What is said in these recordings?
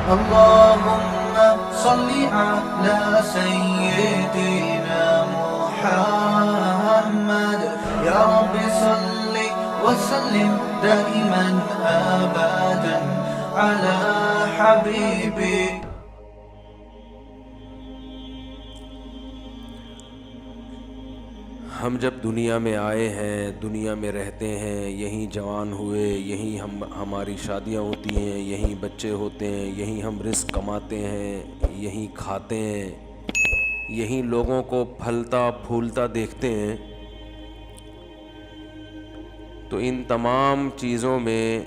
اللهم صل على سيدنا محمد يا رب صل وسلم دائما أبدا على حبيبك. ہم جب دنیا میں آئے ہیں، دنیا میں رہتے ہیں، یہیں جوان ہوئے، یہیں ہماری شادیاں ہوتی ہیں، یہیں بچے ہوتے ہیں، یہیں ہم رزق کماتے ہیں، یہیں کھاتے ہیں، یہیں لوگوں کو پھلتا پھولتا دیکھتے ہیں. تو ان تمام چیزوں میں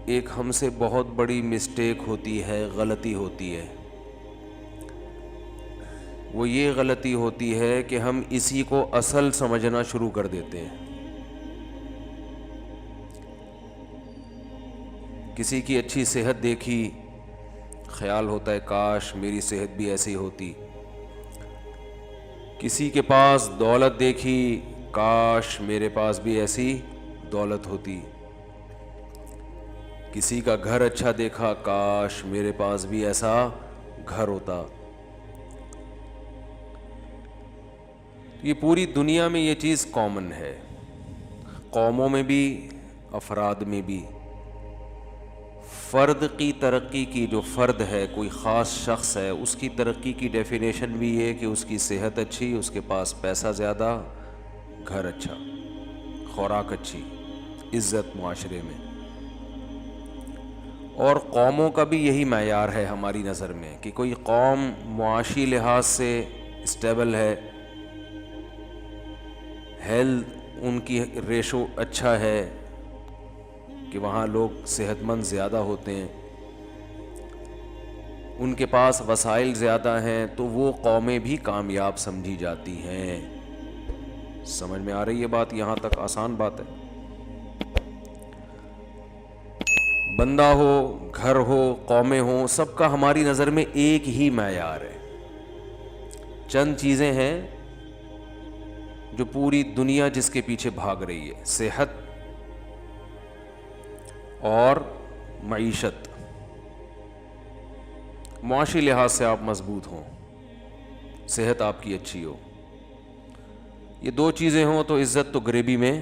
ایک ہم سے بہت بڑی مسٹیک ہوتی ہے، غلطی ہوتی ہے. وہ یہ غلطی ہوتی ہے کہ ہم اسی کو اصل سمجھنا شروع کر دیتے ہیں. کسی کی اچھی صحت دیکھی، خیال ہوتا ہے کاش میری صحت بھی ایسی ہوتی. کسی کے پاس دولت دیکھی، کاش میرے پاس بھی ایسی دولت ہوتی. کسی کا گھر اچھا دیکھا، کاش میرے پاس بھی ایسا گھر ہوتا. یہ پوری دنیا میں یہ چیز کامن ہے، قوموں میں بھی، افراد میں بھی. فرد کی ترقی کی، جو فرد ہے، کوئی خاص شخص ہے، اس کی ترقی کی ڈیفینیشن بھی یہ کہ اس کی صحت اچھی، اس کے پاس پیسہ زیادہ، گھر اچھا، خوراک اچھی، عزت معاشرے میں. اور قوموں کا بھی یہی معیار ہے ہماری نظر میں کہ کوئی قوم معاشی لحاظ سے اسٹیبل ہے، ہیلتھ ان کی ریشو اچھا ہے کہ وہاں لوگ صحت مند زیادہ ہوتے ہیں، ان کے پاس وسائل زیادہ ہیں، تو وہ قومیں بھی کامیاب سمجھی جاتی ہیں. سمجھ میں آ رہی ہے بات؟ یہاں تک آسان بات ہے. بندہ ہو، گھر ہو، قومیں ہوں، سب کا ہماری نظر میں ایک ہی معیار ہے. چند چیزیں ہیں جو پوری دنیا جس کے پیچھے بھاگ رہی ہے: صحت اور معیشت. معاشی لحاظ سے آپ مضبوط ہوں، صحت آپ کی اچھی ہو، یہ دو چیزیں ہوں تو عزت تو غریبی میں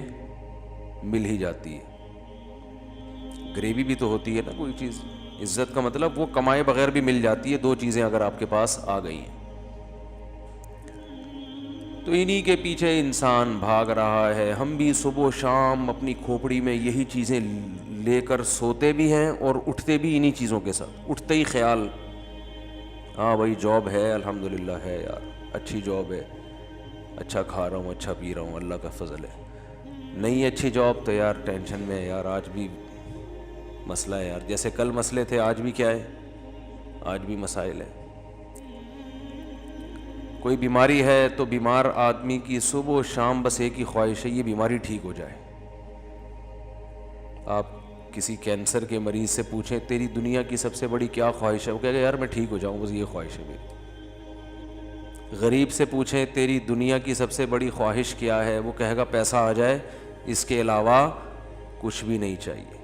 مل ہی جاتی ہے. غریبی بھی تو ہوتی ہے نا کوئی چیز. عزت کا مطلب وہ کمائے بغیر بھی مل جاتی ہے. دو چیزیں اگر آپ کے پاس آ گئی ہیں تو انہی کے پیچھے انسان بھاگ رہا ہے. ہم بھی صبح و شام اپنی کھوپڑی میں یہی چیزیں لے کر سوتے بھی ہیں اور اٹھتے بھی انہی چیزوں کے ساتھ. اٹھتے ہی خیال، ہاں بھائی جاب ہے، الحمدللہ ہے یار، اچھی جاب ہے، اچھا کھا رہا ہوں، اچھا پی رہا ہوں، اللہ کا فضل ہے. نہیں اچھی جاب تو یار ٹینشن میں ہے یار، آج بھی مسئلہ ہے یار. جیسے کل مسئلے تھے، آج بھی کیا ہے، آج بھی مسائل ہے. کوئی بیماری ہے تو بیمار آدمی کی صبح و شام بس ایک ہی خواہش ہے، یہ بیماری ٹھیک ہو جائے. آپ کسی کینسر کے مریض سے پوچھیں تیری دنیا کی سب سے بڑی کیا خواہش ہے، وہ کہے گا یار میں ٹھیک ہو جاؤں، بس یہ خواہش ہے میری. غریب سے پوچھیں تیری دنیا کی سب سے بڑی خواہش کیا ہے، وہ کہے گا پیسہ آ جائے، اس کے علاوہ کچھ بھی نہیں چاہیے.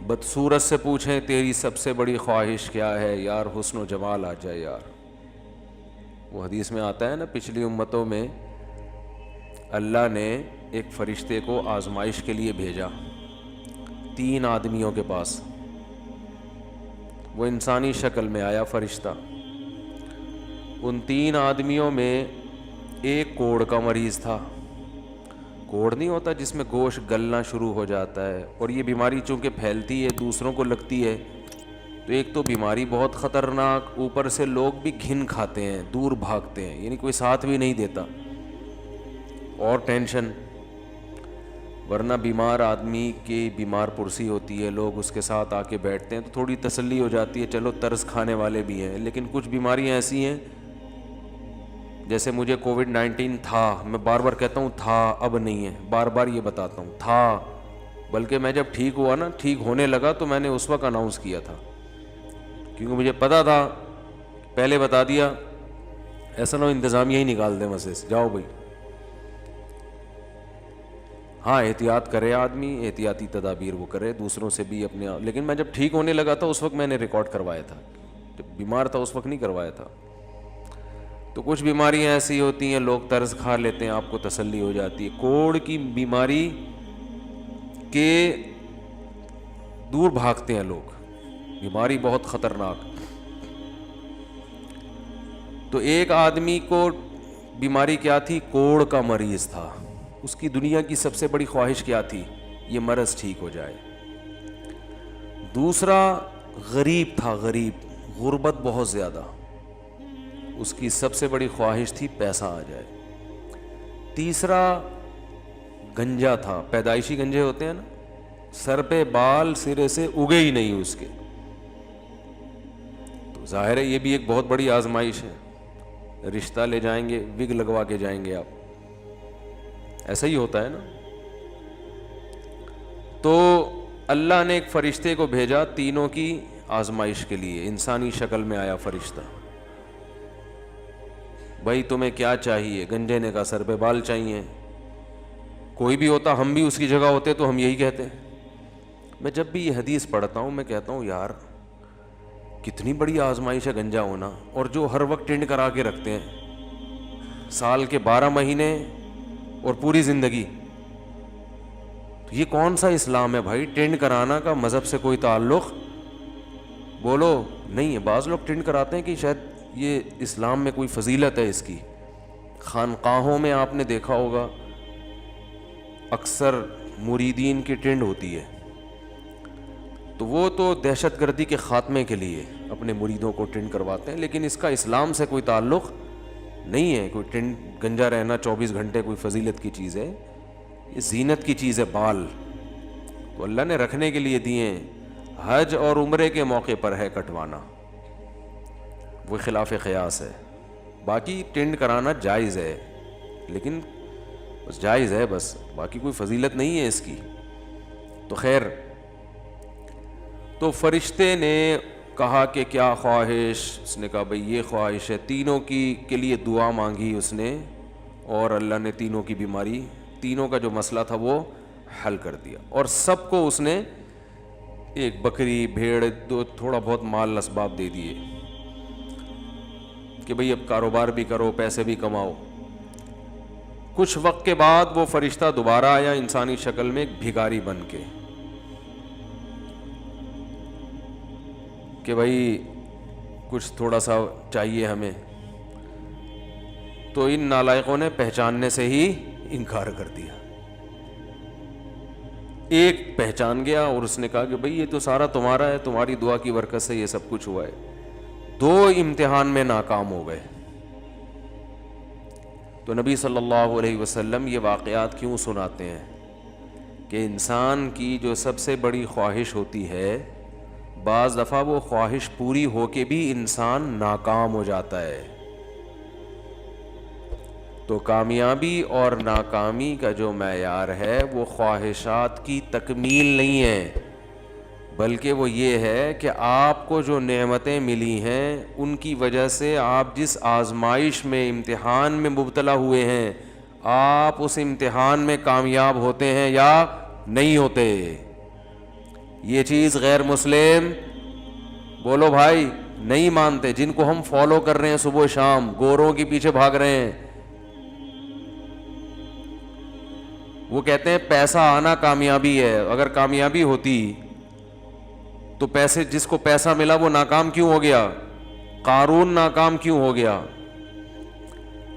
بدصورت سے پوچھیں تیری سب سے بڑی خواہش کیا ہے، یار حسن و جمال آ جائے یار. وہ حدیث میں آتا ہے نا، پچھلی امتوں میں اللہ نے ایک فرشتے کو آزمائش کے لیے بھیجا 3 آدمیوں کے پاس. وہ انسانی شکل میں آیا فرشتہ. ان 3 آدمیوں میں ایک کوڑ کا مریض تھا. کوڑ نہیں ہوتا جس میں گوشت گلنا شروع ہو جاتا ہے، اور یہ بیماری چونکہ پھیلتی ہے، دوسروں کو لگتی ہے، تو ایک تو بیماری بہت خطرناک، اوپر سے لوگ بھی گھن کھاتے ہیں، دور بھاگتے ہیں، یعنی کوئی ساتھ بھی نہیں دیتا، اور ٹینشن. ورنہ بیمار آدمی کی بیمار پرسی ہوتی ہے، لوگ اس کے ساتھ آ کے بیٹھتے ہیں تو تھوڑی تسلی ہو جاتی ہے، چلو ترس کھانے والے بھی ہیں. لیکن کچھ بیماریاں ایسی ہیں، جیسے مجھے کووڈ-19 تھا، میں بار بار کہتا ہوں تھا، اب نہیں ہے، بار بار یہ بتاتا ہوں تھا. بلکہ میں جب ٹھیک ہوا نا، ٹھیک ہونے لگا، تو میں نے اس وقت اناؤنس کیا تھا، کیونکہ مجھے پتا تھا، پہلے بتا دیا، ایسا نہ ہو انتظامیہ ہی نکال دیں مسئلے سے، جاؤ بھائی. ہاں احتیاط کرے آدمی, احتیاطی تدابیر وہ کرے, دوسروں سے بھی اپنے. لیکن میں جب ٹھیک ہونے لگا تھا اس وقت میں نے ریکارڈ کروایا تھا, جب بیمار تھا اس وقت نہیں کروایا تھا. تو کچھ بیماریاں ایسی ہوتی ہیں لوگ طرز کھا لیتے ہیں, آپ کو تسلی ہو جاتی ہے. کوڑ کی بیماری کے دور بھاگتے ہیں لوگ, بیماری بہت خطرناک. تو ایک آدمی کو بیماری کیا تھی, کوڑ کا مریض تھا. اس کی دنیا کی سب سے بڑی خواہش کیا تھی, یہ مرض ٹھیک ہو جائے. دوسرا غریب تھا, غریب, غربت بہت زیادہ, اس کی سب سے بڑی خواہش تھی پیسہ آ جائے. تیسرا گنجا تھا, پیدائشی گنجے ہوتے ہیں نا, سر پہ بال سرے سے اگے ہی نہیں اس کے. تو ظاہر ہے یہ بھی ایک بہت بڑی آزمائش ہے. رشتہ لے جائیں گے, وگ لگوا کے جائیں گے آپ, ایسا ہی ہوتا ہے نا. تو اللہ نے ایک فرشتے کو بھیجا تینوں کی آزمائش کے لیے. انسانی شکل میں آیا فرشتہ, بھائی تمہیں کیا چاہیے؟ گنجے نے کہا سر پہ بال چاہیے. کوئی بھی ہوتا, ہم بھی اس کی جگہ ہوتے تو ہم یہی کہتے. میں جب بھی یہ حدیث پڑھتا ہوں میں کہتا ہوں یار کتنی بڑی آزمائش ہے گنجا ہونا, اور جو ہر وقت ٹینڈ کرا کے رکھتے ہیں سال کے 12 مہینے اور پوری زندگی. تو یہ کون سا اسلام ہے بھائی؟ ٹینڈ کرانا کا مذہب سے کوئی تعلق بولو نہیں ہے. بعض لوگ ٹینڈ کراتے ہیں کہ شاید یہ اسلام میں کوئی فضیلت ہے اس کی. خانقاہوں میں آپ نے دیکھا ہوگا اکثر مریدین کی ٹینڈ ہوتی ہے, تو وہ تو دہشت گردی کے خاتمے کے لیے اپنے مریدوں کو ٹینڈ کرواتے ہیں, لیکن اس کا اسلام سے کوئی تعلق نہیں ہے. کوئی ٹینڈ گنجا رہنا 24 گھنٹے کوئی فضیلت کی چیز ہے؟ یہ زینت کی چیز ہے. بال تو اللہ نے رکھنے کے لیے دیے ہیں, حج اور عمرے کے موقع پر ہے کٹوانا, وہ خلاف قیاس ہے. باقی ٹینڈ کرانا جائز ہے, لیکن بس جائز ہے بس, باقی کوئی فضیلت نہیں ہے اس کی. تو خیر, تو فرشتے نے کہا کہ کیا خواہش؟ اس نے کہا بھئی یہ خواہش ہے. تینوں کی کے لیے دعا مانگی اس نے, اور اللہ نے تینوں کی بیماری, تینوں کا جو مسئلہ تھا وہ حل کر دیا. اور سب کو اس نے ایک بکری, بھیڑ, تھوڑا بہت مال اسباب دے دیے کہ بھئی اب کاروبار بھی کرو, پیسے بھی کماؤ. کچھ وقت کے بعد وہ فرشتہ دوبارہ آیا انسانی شکل میں, ایک بھکاری بن کے, کہ بھئی کچھ تھوڑا سا چاہیے ہمیں. تو ان نالائقوں نے پہچاننے سے ہی انکار کر دیا. ایک پہچان گیا اور اس نے کہا کہ بھئی یہ تو سارا تمہارا ہے, تمہاری دعا کی برکت سے یہ سب کچھ ہوا ہے. 2 امتحان میں ناکام ہو گئے. تو نبی صلی اللہ علیہ وسلم یہ واقعات کیوں سناتے ہیں کہ انسان کی جو سب سے بڑی خواہش ہوتی ہے, بعض دفعہ وہ خواہش پوری ہو کے بھی انسان ناکام ہو جاتا ہے. تو کامیابی اور ناکامی کا جو معیار ہے وہ خواہشات کی تکمیل نہیں ہے, بلکہ وہ یہ ہے کہ آپ کو جو نعمتیں ملی ہیں ان کی وجہ سے آپ جس آزمائش میں, امتحان میں مبتلا ہوئے ہیں, آپ اس امتحان میں کامیاب ہوتے ہیں یا نہیں ہوتے. یہ چیز غیر مسلم بولو بھائی نہیں مانتے, جن کو ہم فالو کر رہے ہیں صبح شام, گوروں کے پیچھے بھاگ رہے ہیں. وہ کہتے ہیں پیسہ آنا کامیابی ہے. اگر کامیابی ہوتی تو پیسے, جس کو پیسہ ملا وہ ناکام کیوں ہو گیا؟ قارون ناکام کیوں ہو گیا؟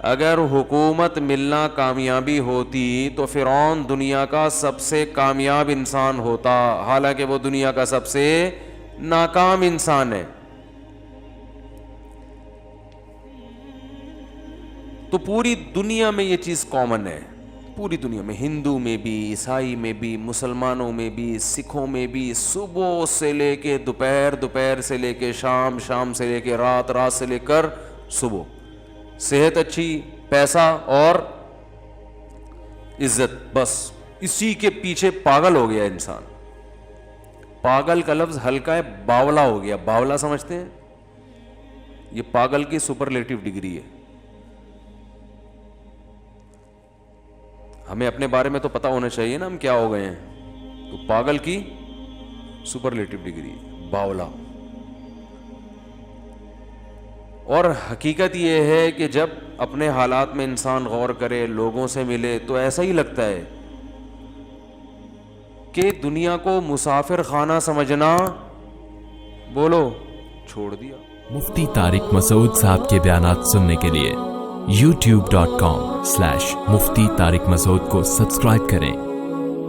اگر حکومت ملنا کامیابی ہوتی تو فرعون دنیا کا سب سے کامیاب انسان ہوتا, حالانکہ وہ دنیا کا سب سے ناکام انسان ہے. تو پوری دنیا میں یہ چیز کامن ہے, پوری دنیا میں, ہندو میں بھی, عیسائی میں بھی, مسلمانوں میں بھی, سکھوں میں بھی. صبح سے لے کے دوپہر, دوپہر سے لے کے شام, شام سے لے کے رات, رات سے لے کر صبح, صحت اچھی, پیسہ اور عزت, بس اسی کے پیچھے پاگل ہو گیا انسان. پاگل کا لفظ ہلکا ہے, باولا ہو گیا. باولا سمجھتے ہیں؟ یہ پاگل کی سپرلیٹو ڈگری ہے. ہمیں اپنے بارے میں تو پتہ ہونا چاہیے نا ہم کیا ہو گئے ہیں. تو پاگل کی سپرلیٹو ڈگری باولا. اور حقیقت یہ ہے کہ جب اپنے حالات میں انسان غور کرے, لوگوں سے ملے, تو ایسا ہی لگتا ہے کہ دنیا کو مسافر خانہ سمجھنا بولو چھوڑ دیا. مفتی طارق مسعود صاحب کے بیانات سننے کے لیے youtube.com/مفتی طارق مسعود کو سبسکرائب کریں,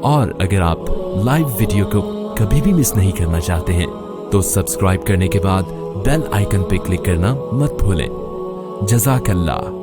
اور اگر آپ لائیو ویڈیو کو کبھی بھی مس نہیں کرنا چاہتے ہیں تو سبسکرائب کرنے کے بعد بیل آئیکن پہ کلک کرنا مت بھولیں. جزاک اللہ.